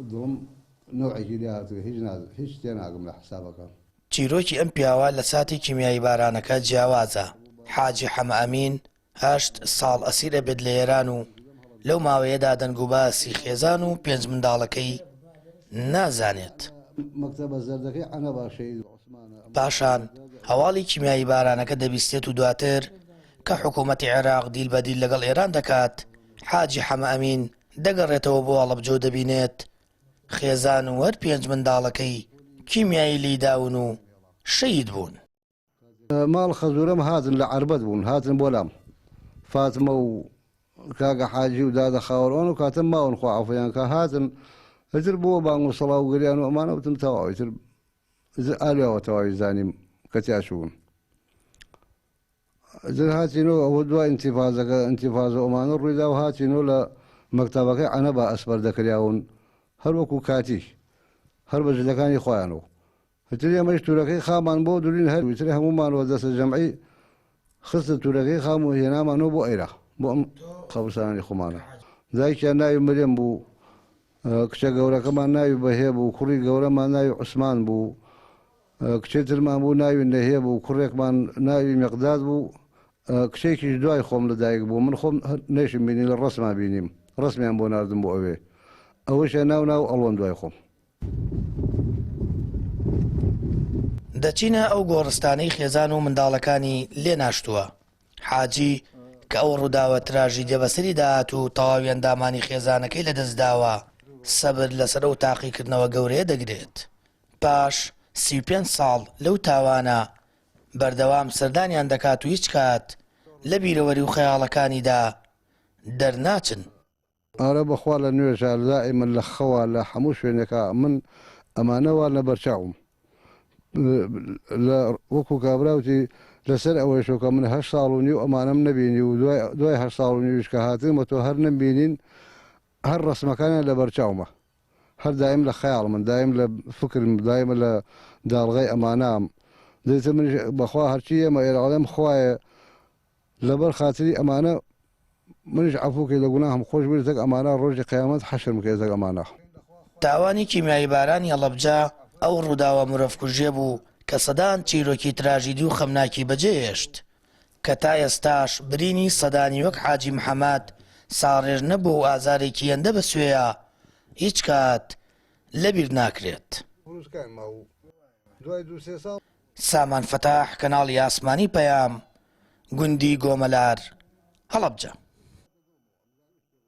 دڵم نوعێکی لێهاتووە هیچ تێناگەم لە حسابەکان. چیرۆکی ئەم پیاوە لە ساتی کیمیایی بارانەکە جیاوازە. حاجی حەمە ئەمین 8 ساڵ ئەسیرە بێت لە ئێران و لەو ماوەیەدا دەنگ و باسی خێزان و 5 منداڵەکەی نازانێت. مەکتەبە زەردەکەی عەنە باشەی پاشان هەواڵی کیمیایی بارانەکە دەبیستێت و دواتر کە حکوومەتی عێراق دیل بە دیل لەگەڵ ئێران دەکات، حاجی حەمە ئەمین دەگەڕێتەوە بۆ ئەڵەبجە دەبینێت خێزان و هەر 5 منداڵەکەی کیمیایی لیداون و شەید بوون. ماڵ خەزوورەم هاتن لە عەربەت بوون، هاتن بۆ لام فاتمە و کاگە حاجی و دادە خاوەڕوان و کاتم ماون خوا عەفویان کە هاتن ئەتر بۆ بانگ و سەڵاو و گریان و ئەمانە وتم تەواوی تر ئالوێەوە تەواوی زانیم کە تیاچوون. ئەتر هاتینەوە ئەوە دوای ئینتیفازە ئەمانە ڕوویدا و هاتینەوە لە مەکتەبەکەی عەنە بە ئەسپەر دەکریاون هەر وەکو کاتی هەر بە جلەکانی خۆیانەوە. هەتر ئێمەش تورەکەی خامان بۆ دوورین هەر وتر هەمومانەوە دەستە جەمعی خستە تورەکەی خام و هێنامانەوە بۆ ئەیرا بۆ ئەم قەبرستانی خۆمانە. دایکیان ناوی مەرێم بوو، کچە گەورەکەمان ناوی بەهێ بوو، کوڕی گەورەمان ناوی عوسمان بوو، کچێترمان بوو ناوی نەهێ بوو، کوڕێکمان ناوی مەقداد بوو، کچێکیش دوای خۆم لە دایک بوو. من خۆم نەیشم بینی لە ڕەسمان بینیم، ڕەسمیان بۆ ناردم بۆ ئەوێ، ئەوەشە ناو ئەڵۆن دوای خۆم. دەچینە ئەو گۆڕستانەی خێزان و منداڵەکانی لێ ناشتووە. حاجی کە ئەو ڕووداوە تراژیدە بەسەری داهات و تەواوی ئەندامانی خێزانەکەی لەدەستداوە، سەبر لەسەر ئەو تاقیکردنەوە گەورەیە دەگرێت. پاش 35 ساڵ لەو تاوانە بەردەوام سەردانیان دەکات و هیچ کات لە بیرەوەری و خەیاڵەکانیدا دەرناچن. ئارە بەخوا لە نوێژە دائیمەن لە خەوە لە هەموو شوێنێکە من ئەمانەوە لە بەرچاوم وەکو کابراوتی لەسەر ئەوەیشەکە من 8 ساڵ و نیو ئەمانەم نەبینی و دوای 8 ساڵ و نیویش کە هاتنمە تۆ هەر نەمبینین هەر ڕسمەکانیان لە بەرچاومە، هەر دایم لە خەیاڵ من دایم لە فکرم دایمە لە داڵغای ئەمانام دێتە من بەخوا هەرچی ئێمە ئێراڵێم خوایە لەبەر خاتری ئەمانە منیش عەفوکەی لە گوناهم خۆش بێتەک ئەمانە ڕۆژی قیامەت حەشرم کێتەک ئەمانە. تاوانی کیمیایی بارانی هەڵەبجە ئەو ڕووداوە مرۆڤکوژێ بوو کە سەدان چیرۆکی تراژیدی و خەمناکی بەجێهێشت کە تا ئێستاش برینی سەدانی وەک حاجی محەممەد ساڕێژ نەبوو و ئازارێکی هێندە بە سوێیە هیچ کات لەبیر ناکرێت. سامان فەتاح، کەناڵی ئاسمانی پەیام، گوندی گۆمەلار، هەڵەبجە.